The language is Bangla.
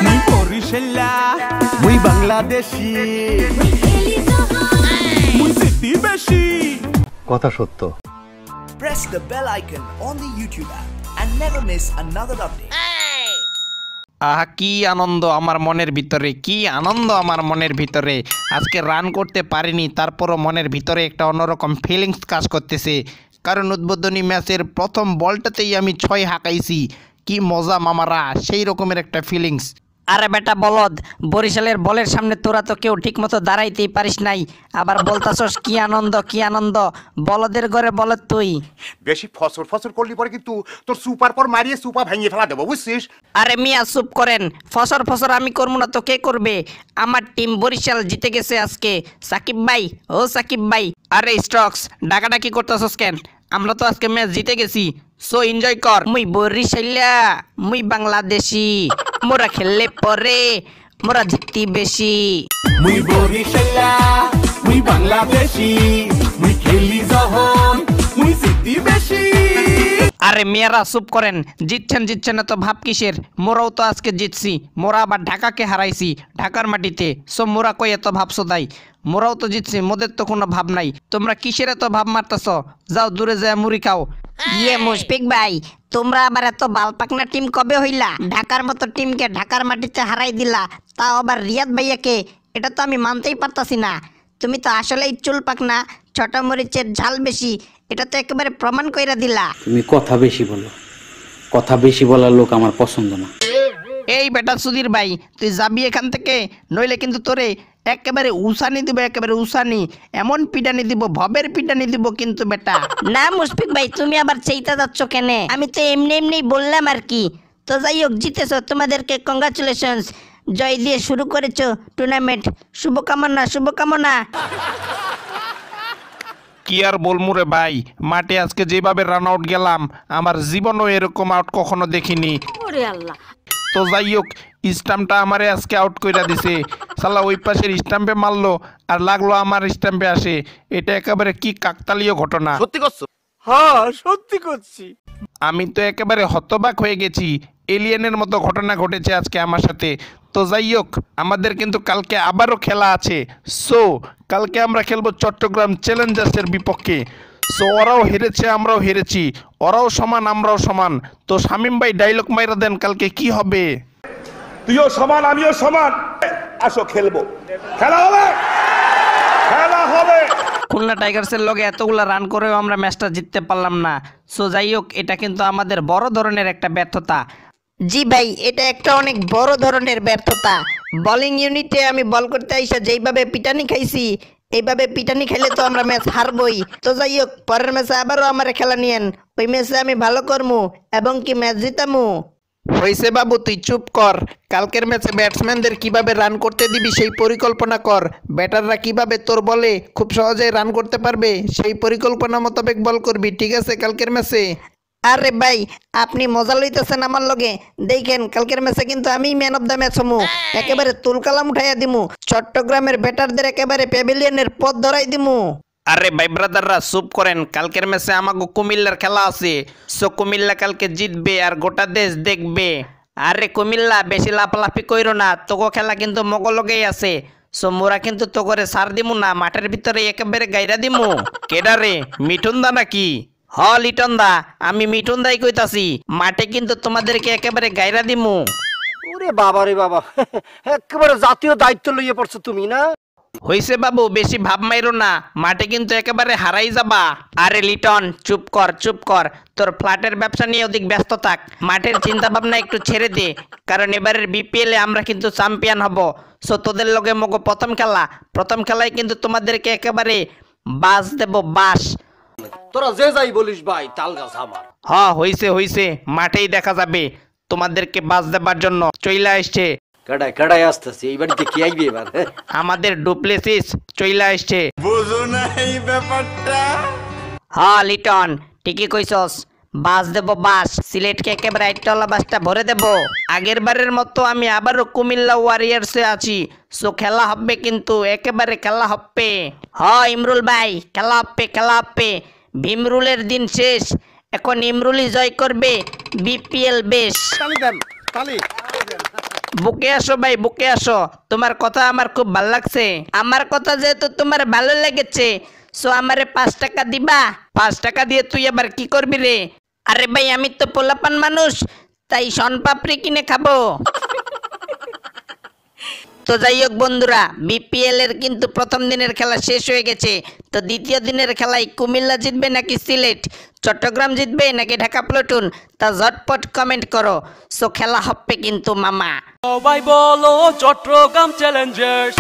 মুই বরিশাল্লা মুই বাংলাদেশি মুই জিতি বেশি কথা সত্য। Press the bell icon on the YouTube app and never miss another update. আহা কি আনন্দ আমার মনের ভিতরে, কি আনন্দ আমার মনের ভিতরে। আজকে রান করতে পারিনি, তারপরও মনের ভিতরে একটা অন্যরকম ফিলিংস কাজ করতেছে, কারণ উদ্বোধনী ম্যাচের প্রথম বলটাতেই আমি 6 হাঁকাইছি। কি মজা মামারা, সেই রকমের একটা ফিলিংস। আরে বেটা বলদ, বরিশালের বলের সামনে তোরা তো কেউ ঠিক মতো দাঁড়াইতেই পারিস নাই, আবার বলতাছস কি আনন্দ কি আনন্দ। বলদের ঘরে বলদ তুই বেশি ফসর ফসর করলি পরে কিন্তু তোর সুপার পর মারিয়ে সুপা ভেঙে ফেলা দেবো, বুঝছিস? আরে মিয়া চুপ করেন, ফসর ফসর আমি করবো না তো কে করবে? আমার টিম বরিশাল জিতে গেছে আজকে। সাকিব ভাই, ও সাকিব ভাই। আরে স্টক্স ডাকাডাকি করতেছস কেন? আমরা তো আজকে ম্যাচ জিতে গেছি, সো এনজয় কর। মুই বরিশাইলা, মুই বাংলাদেশি, মোরা খেললে পরে মোরা জিতি বেশি। মুই বরিশাল্লা মুই বাংলাদেশি, মুই খেলি যখন মুই জিতি বেশি। আরে মেয়েরা চুপ করেন, জিতছেন না তো ভাব কিসের? মোরাও তো আজকে জিতছি, মোরা আবার ঢাকাকে হারাইছি ঢাকার মাটিতে, সো মোরা কই এত ভাবছো তাই? মোরাও তো জিতছি, মোদের তো কোনো ভাব নাই। তোমরা কিসের এত ভাব মারতেছ? যাও দূরে যায় মুড়ি খাও। ইয়ে মুশফিক ভাই, তোমরা আবার এত বালপাকনা টিম কবে হইলা? ঢাকার মতো টিমকে ঢাকার মাটিতে হারাই দিলা, তাও আবার রিয়াদ ভাইয়াকে। এটা তো আমি মানতেই পারতাছি না। তুমি তো আসলেই চুল পাকনা, ছোট মরিচের ঝাল বেশি, এটা তো একেবারে প্রমাণ কইরা দিলা। তুমি কথা বেশি বলো, কথা বেশি বলার লোক আমার পছন্দ না। এই বেটা সুধীর ভাই, তুই যাবি এখান থেকে, নইলে কিন্তু তোরে একেবারে উসানি দিব, একেবারে উসানি, এমন পিটানি দিব, ভবের পিটানি দিব কিন্তু বেটা। না মুশফিক ভাই, তুমি আবার চাইতে যাচ্ছ কেন? আমি তো এমনি এমনি বললাম আর কি। তো যাই হোক, জিতেছো, তোমাদেরকে কংগ্রাচুলেশনস। জয় দিয়ে শুরু করেছো টুর্নামেন্ট, শুভকামনা শুভকামনা। কি আর বলমু রে ভাই, মাঠে আজকে যেভাবে রান আউট গেলাম, আমার জীবনও এরকম আউট কখনো দেখিনি। ওরে আল্লাহ। তো যাই হোক, স্টাম্পটা আমারে আজকে আউট কইরা দিছে। শালা ওই পাশের স্টাম্পে মারলো আর লাগলো আমার স্টাম্পে আসে। এটা একেবারে কি কাকতালীয় ঘটনা। সত্যি করছো? হ্যাঁ সত্যি করছি। আমি তো একেবারে হতবাক হয়ে গেছি, এলিয়েনের মতো ঘটনা ঘটেছে আজকে আমার সাথে। তো যাই হোক, আমাদের কিন্তু কালকে আবারও খেলা আছে। সো কালকে আমরা খেলবো চট্টগ্রাম চ্যালেঞ্জার্সের বিপক্ষে। সো ওরাও হেরেছে, আমরাও হেরেছি, ওরাও সমান আমরাও সমান। তো শামীম ভাই ডায়লগ মাইরা দেন, কালকে কি হবে? তুইও সমান আমিও সমান, আসো খেলবো, খেলা হবে, খেলা হবে। খুলনা টাইগার্সের লগে এতগুলা রান করেও আমরা ম্যাচটা জিততে পারলাম না। সো যাই হোক, এটা কিন্তু আমাদের বড় ধরনের একটা ব্যর্থতা। জি ভাই, এটা একটা অনেক বড় ধরনের ব্যর্থতা। বোলিং ইউনিটে আমি বল করতে আইসা যেইভাবে পিটানি খাইছি, এইভাবে পিটানি খাইলে তো আমরা ম্যাচ হারবই। তো যাই হোক, পরের ম্যাচে আবারও আমার খেলা নিয়েন, ওই ম্যাচে আমি ভালো করমু এবং কি ম্যাচ জিতামু। হয়েছে বাবু, তুই চুপ কর। কালকের ম্যাচে ব্যাটসম্যানদের কিভাবে রান করতে দিবি সেই পরিকল্পনা কর। ব্যাটাররা কিভাবে তোর বলে খুব সহজেই রান করতে পারবে সেই পরিকল্পনা মোতাবেক বল করবি, ঠিক আছে? কালকের ম্যাচে আরে ভাই, আপনি মজা লইতেছেন আমার লগে। দেখেন কালকের ম্যাচে কিন্তু আমি ম্যান অফ দ্য ম্যাচ হমু, একেবারে তুলকালাম উঠাইয়া দিমু। চট্টগ্রামের ব্যাটারদের একেবারে প্যাভিলিয়নের পথ ধরাই দিমু। আরে ভাই ব্রাদাররা চুপ করেন, কালকের ম্যাচে আমাকে কুমিল্লার খেলা আছে। সো কুমিল্লা কালকে জিতবে আর গোটা দেশ দেখবে। আরে কুমিল্লা বেশি লাফালাফি কইরো না, তোগো খেলা কিন্তু মগলগেই আছে। সো মোরা কিন্তু তো করে সার দিমু না, মাঠের ভিতরে একেবারে গাইরা দিমু। কেডা রে, মিঠুন দা নাকি? হ লিটন দা, আমি মিঠুন দাই কইতাছি। মাঠে কিন্তু তোমাদেরকে একেবারে গাইরা দিমু। ওরে বাবা রে বাবা, একেবারে জাতীয় দায়িত্ব লইয়ে পড়ছো তুমি না? হইছে বাবু, বেশি ভাব মাইরো না, মাঠে কিন্তু একেবারে হারাই যাবা। আরে লিটন চুপ কর চুপ কর, তোর ফ্ল্যাটের ব্যবসা নিয়ে অধিক ব্যস্ত থাক, মাঠের চিন্তা ভাবনা একটু ছেড়ে দে, কারণ এবারের বিপিএল এ আমরা কিন্তু চ্যাম্পিয়ন হব। সো তোদের লগে মগো প্রথম খেলায় কিন্তু তোমাদেরকে একেবারে বাস দেব, বাস। তোরা যে যাই বলিস ভাই, তাল গাছ আমার। হ্যাঁ হইছে, মাঠেই দেখা যাবে। তোমাদেরকে বাস দেবার জন্য চইলা আসছে। কাটাই আসতেছে, এই বাড়িতে কি আইবে এবার? আমাদের ডুপ্লেসিস চইলা আসছে। বুঝো না এই ব্যাপারটা? হ্যাঁ লিটন, ঠিকই কইছস, বাস দেব বাস, সিলেটকে একেবারে আইটলা বাসটা ভরে দেব। আগের বারের মতো আমি আবারও কুমিল্লা ওয়ারিয়ার্সে আছি। সো খেলা হবে, কিন্তু একেবারে খেলা হবে। হ্যাঁ ইমরুল ভাই, খেলা হবে। ভীমরুলের দিন শেষ, এখন ইমরুলই জয় করবে বিপিএল বেশ। তালি দেন, তালি। বুকে আসো ভাই, বুকে আসো, তোমার কথা আমার খুব ভালো লাগছে। আমার কথা যেহেতু তোমার ভালো লেগেছে, সো আমারে 5 টাকা দিবা। 5 টাকা দিয়ে তুই আবার কি করবি রে? আরে ভাই আমি তো পোলাপান মানুষ, তাই শনপাপড়ি কিনে খাবো। তো যাই হোক বন্ধুরা, বিপিএল এর কিন্তু প্রথম দিনের খেলা শেষ হয়ে গেছে। তো দ্বিতীয় দিনের খেলায় কুমিল্লা জিতবে নাকি সিলেট, চট্টগ্রাম জিতবে নাকি ঢাকা প্লাটুন, তা ঝটপট কমেন্ট করো। সো খেলা হবে কিন্তু মামা। সবাই বলো চট্টগ্রাম চ্যালেঞ্জার্স।